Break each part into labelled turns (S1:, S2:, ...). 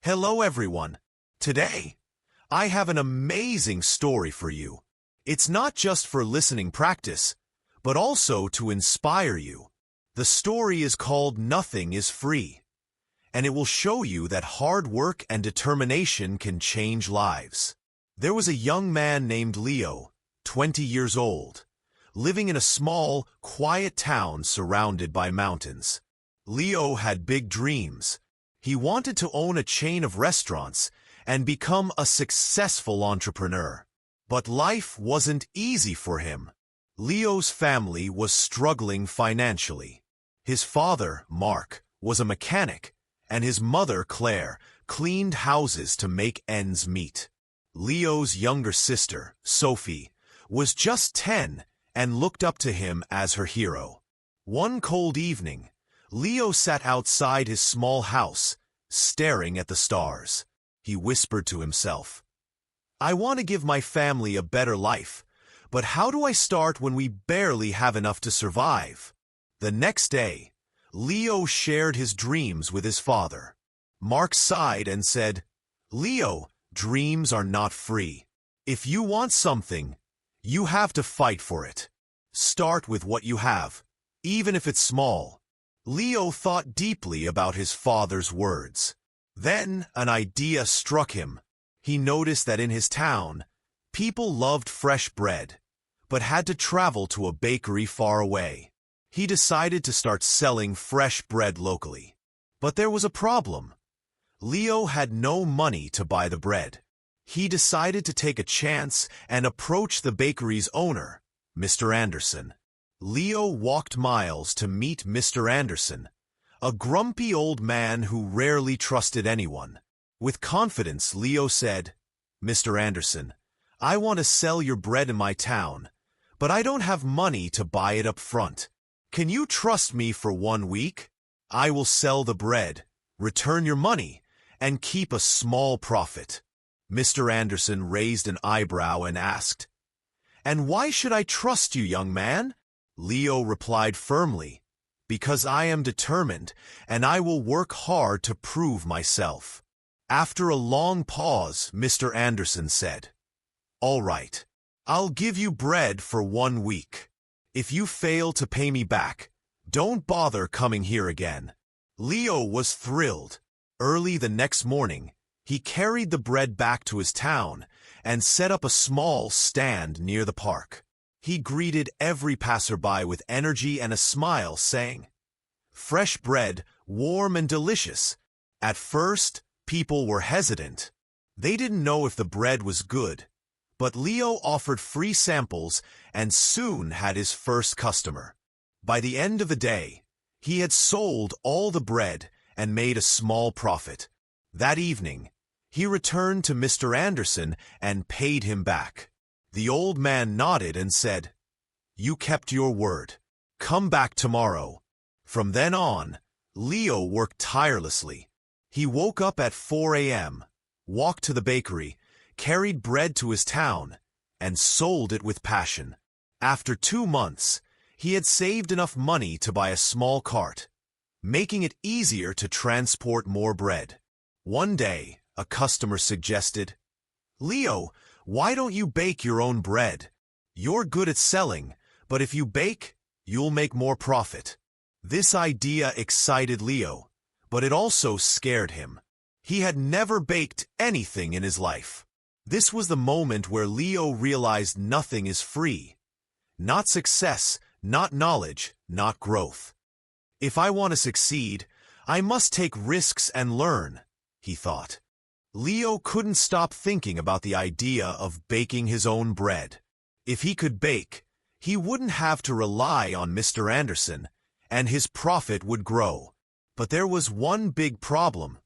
S1: Hello everyone. Today, I have an amazing story for you. It's not just for listening practice, but also to inspire you. The story is called Nothing is Free, and it will show you that hard work and determination can change lives. There was a young man named Leo, 20 years old, living in a small, quiet town surrounded by mountains. Leo had big dreams. He wanted to own a chain of restaurants and become a successful entrepreneur. But life wasn't easy for him. Leo's family was struggling financially. His father, Mark, was a mechanic, and his mother, Claire, cleaned houses to make ends meet. Leo's younger sister, Sophie, was just 10 and looked up to him as her hero. One cold evening, Leo sat outside his small house, staring at the stars. He whispered to himself, "I want to give my family a better life, but how do I start when we barely have enough to survive?" The next day, Leo shared his dreams with his father. Mark sighed and said, "Leo, dreams are not free. If you want something, you have to fight for it. Start with what you have, even if it's small." Leo thought deeply about his father's words. Then an idea struck him. He noticed that in his town, people loved fresh bread, but had to travel to a bakery far away. He decided to start selling fresh bread locally. But there was a problem. Leo had no money to buy the bread. He decided to take a chance and approach the bakery's owner, Mr. Anderson. Leo walked miles to meet Mr. Anderson, a grumpy old man who rarely trusted anyone. With confidence, Leo said, "Mr. Anderson, I want to sell your bread in my town, but I don't have money to buy it up front. Can you trust me for 1 week? I will sell the bread, return your money, and keep a small profit." Mr. Anderson raised an eyebrow and asked, "And why should I trust you, young man?" Leo replied firmly, "Because I am determined, and I will work hard to prove myself." After a long pause, Mr. Anderson said, "All right, I'll give you bread for 1 week. If you fail to pay me back, don't bother coming here again." Leo was thrilled. Early the next morning, he carried the bread back to his town and set up a small stand near the park. He greeted every passerby with energy and a smile, saying, "Fresh bread, warm and delicious." At first, people were hesitant. They didn't know if the bread was good, but Leo offered free samples and soon had his first customer. By the end of the day, he had sold all the bread and made a small profit. That evening, he returned to Mr. Anderson and paid him back. The old man nodded and said, "You kept your word. Come back tomorrow." From then on, Leo worked tirelessly. He woke up at 4 a.m., walked to the bakery, carried bread to his town, and sold it with passion. After 2 months, he had saved enough money to buy a small cart, making it easier to transport more bread. One day, a customer suggested, "Leo, why don't you bake your own bread? You're good at selling, but if you bake, you'll make more profit." This idea excited Leo, but it also scared him. He had never baked anything in his life. This was the moment where Leo realized nothing is free. Not success, not knowledge, not growth. "If I want to succeed, I must take risks and learn," he thought. Leo couldn't stop thinking about the idea of baking his own bread. If he could bake, he wouldn't have to rely on Mr. Anderson, and his profit would grow. But there was one big problem.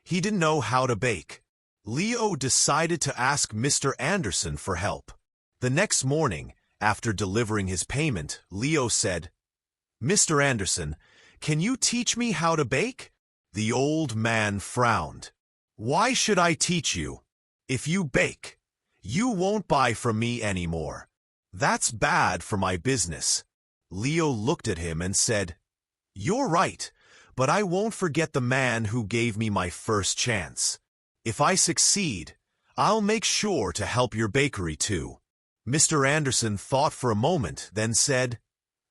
S1: He didn't know how to bake. Leo decided to ask Mr. Anderson for help. The next morning, after delivering his payment, Leo said, "Mr. Anderson, can you teach me how to bake?" The old man frowned. "Why should I teach you? If you bake, you won't buy from me anymore. That's bad for my business." Leo looked at him and said, "You're right, but I won't forget the man who gave me my first chance. If I succeed, I'll make sure to help your bakery too." Mr. Anderson thought for a moment, then said,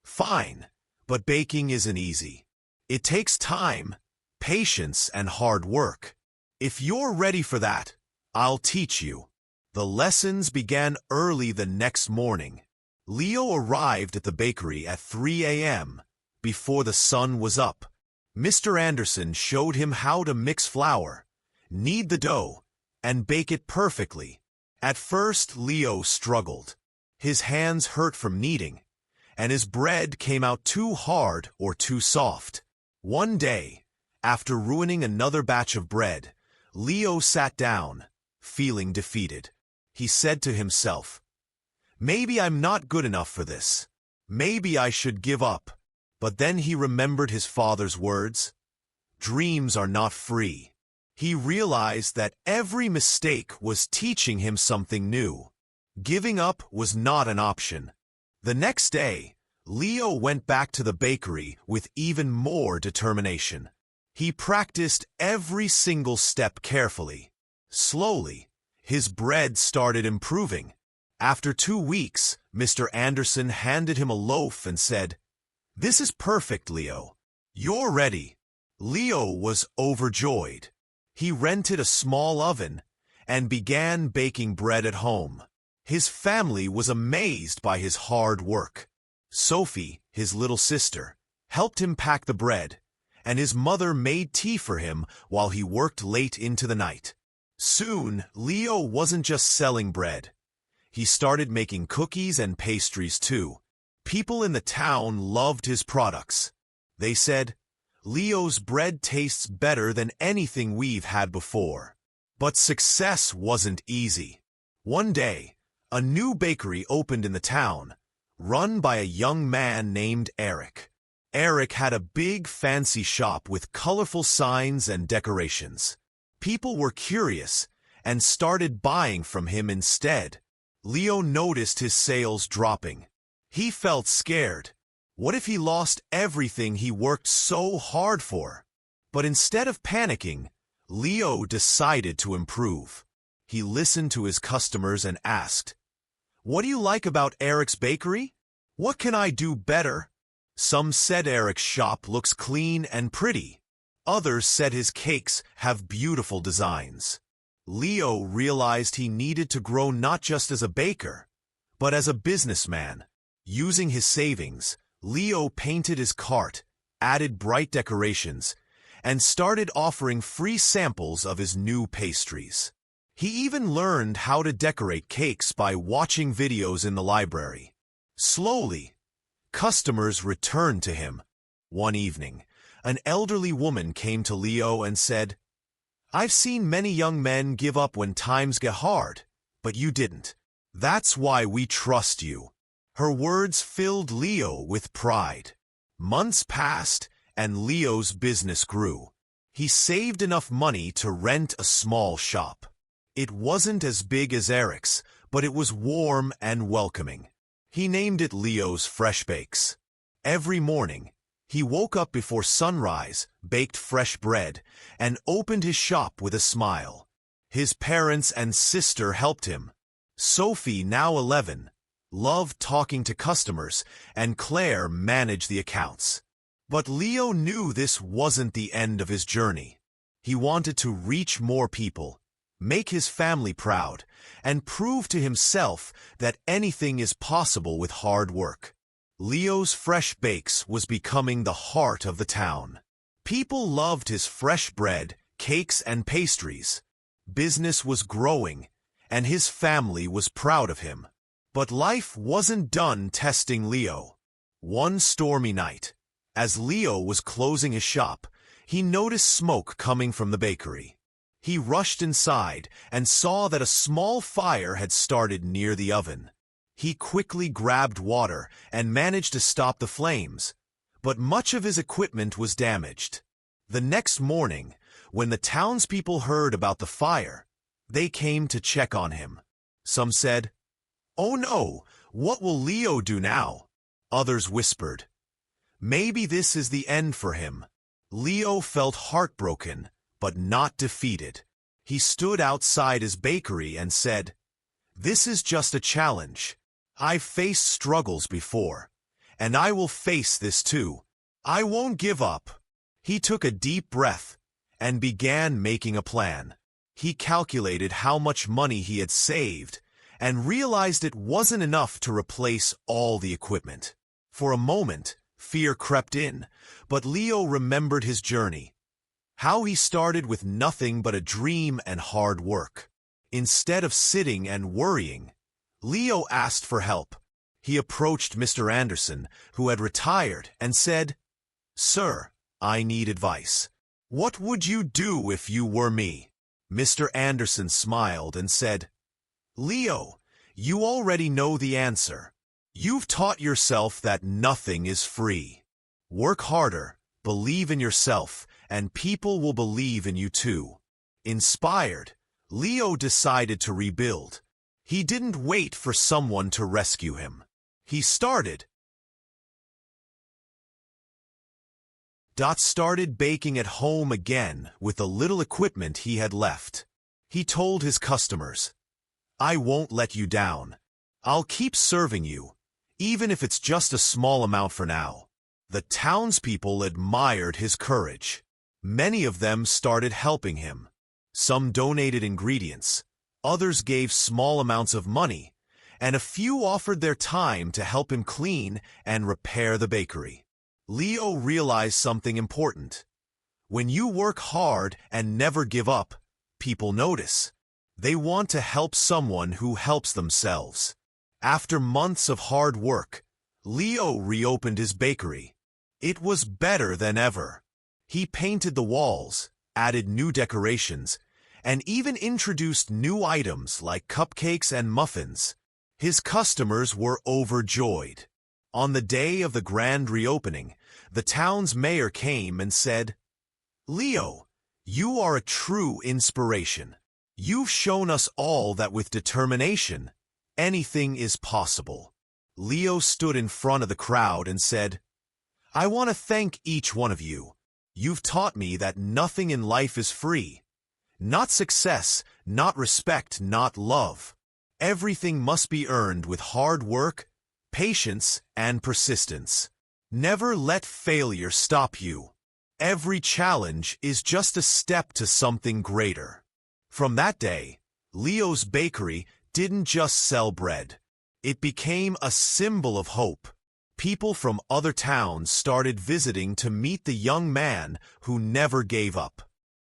S1: "Fine, but baking isn't easy. It takes time, patience, and hard work. If you're ready for that, I'll teach you." The lessons began early the next morning. Leo arrived at the bakery at 3 a.m. before the sun was up. Mr. Anderson showed him how to mix flour, knead the dough, and bake it perfectly. At first, Leo struggled. His hands hurt from kneading, and his bread came out too hard or too soft. One day, after ruining another batch of bread, Leo sat down, feeling defeated. He said to himself, "Maybe I'm not good enough for this. Maybe I should give up." But then he remembered his father's words, "Dreams are not free." He realized that every mistake was teaching him something new. Giving up was not an option. The next day, Leo went back to the bakery with even more determination. He practiced every single step carefully. Slowly, his bread started improving. After 2 weeks, Mr. Anderson handed him a loaf and said, "This is perfect, Leo. You're ready." Leo was overjoyed. He rented a small oven and began baking bread at home. His family was amazed by his hard work. Sophie, his little sister, helped him pack the bread, and his mother made tea for him while he worked late into the night. Soon, Leo wasn't just selling bread. He started making cookies and pastries too. People in the town loved his products. They said, "Leo's bread tastes better than anything we've had before." But success wasn't easy. One day, a new bakery opened in the town, run by a young man named Eric. Eric had a big fancy shop with colorful signs and decorations. People were curious and started buying from him instead. Leo noticed his sales dropping. He felt scared. What if he lost everything he worked so hard for? But instead of panicking, Leo decided to improve. He listened to his customers and asked, "What do you like about Eric's bakery? What can I do better?" Some said Eric's shop looks clean and pretty. Others said his cakes have beautiful designs. Leo realized he needed to grow not just as a baker, but as a businessman. Using his savings, Leo painted his cart, added bright decorations, and started offering free samples of his new pastries. He even learned how to decorate cakes by watching videos in the library. Slowly, customers returned to him. One evening, an elderly woman came to Leo and said, "I've seen many young men give up when times get hard, but you didn't. That's why we trust you." Her words filled Leo with pride. Months passed, and Leo's business grew. He saved enough money to rent a small shop. It wasn't as big as Eric's, but it was warm and welcoming. He named it Leo's Fresh Bakes. Every morning, he woke up before sunrise, baked fresh bread, and opened his shop with a smile. His parents and sister helped him. Sophie, now 11, loved talking to customers, and Claire managed the accounts. But Leo knew this wasn't the end of his journey. He wanted to reach more people, make his family proud, and prove to himself that anything is possible with hard work. Leo's Fresh Bakes was becoming the heart of the town. People loved his fresh bread, cakes, and pastries. Business was growing, and his family was proud of him. But life wasn't done testing Leo. One stormy night, as Leo was closing his shop, he noticed smoke coming from the bakery. He rushed inside and saw that a small fire had started near the oven. He quickly grabbed water and managed to stop the flames, but much of his equipment was damaged. The next morning, when the townspeople heard about the fire, they came to check on him. Some said, "Oh no, what will Leo do now?" Others whispered, "Maybe this is the end for him." Leo felt heartbroken, but not defeated. He stood outside his bakery and said, "This is just a challenge. I've faced struggles before, and I will face this too. I won't give up." He took a deep breath and began making a plan. He calculated how much money he had saved and realized it wasn't enough to replace all the equipment. For a moment, fear crept in, but Leo remembered his journey. How he started with nothing but a dream and hard work. Instead of sitting and worrying, Leo asked for help. He approached Mr. Anderson, who had retired, and said, "Sir, I need advice. What would you do if you were me?" Mr. Anderson smiled and said, "Leo, you already know the answer. You've taught yourself that nothing is free. Work harder, believe in yourself, and people will believe in you too." Inspired, Leo decided to rebuild. He didn't wait for someone to rescue him. He started baking at home again with the little equipment he had left. He told his customers, "I won't let you down. I'll keep serving you, even if it's just a small amount for now." The townspeople admired his courage. Many of them started helping him. Some donated ingredients, others gave small amounts of money, and a few offered their time to help him clean and repair the bakery. Leo realized something important. When you work hard and never give up, people notice. They want to help someone who helps themselves. After months of hard work, Leo reopened his bakery. It was better than ever. He painted the walls, added new decorations, and even introduced new items like cupcakes and muffins. His customers were overjoyed. On the day of the grand reopening, the town's mayor came and said, "Leo, you are a true inspiration. You've shown us all that with determination, anything is possible." Leo stood in front of the crowd and said, "I want to thank each one of you. You've taught me that nothing in life is free. Not success, not respect, not love. Everything must be earned with hard work, patience, and persistence. Never let failure stop you. Every challenge is just a step to something greater." From that day, Leo's bakery didn't just sell bread. It became a symbol of hope. People from other towns started visiting to meet the young man who never gave up.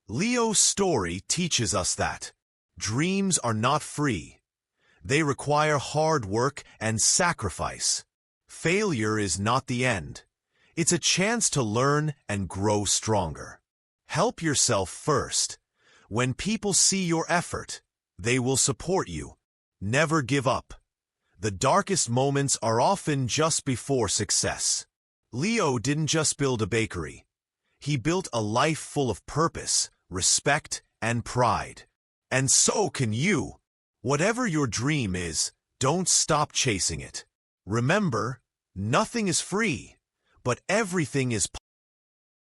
S1: Leo's story teaches us that dreams are not free. They require hard work and sacrifice. Failure is not the end. It's a chance to learn and grow stronger. Help yourself first. When people see your effort, they will support you. Never give up. The darkest moments are often just before success. Leo didn't just build a bakery. He built a life full of purpose, respect, and pride. And so can you. Whatever your dream is, don't stop chasing it. Remember, nothing is free, but everything is possible.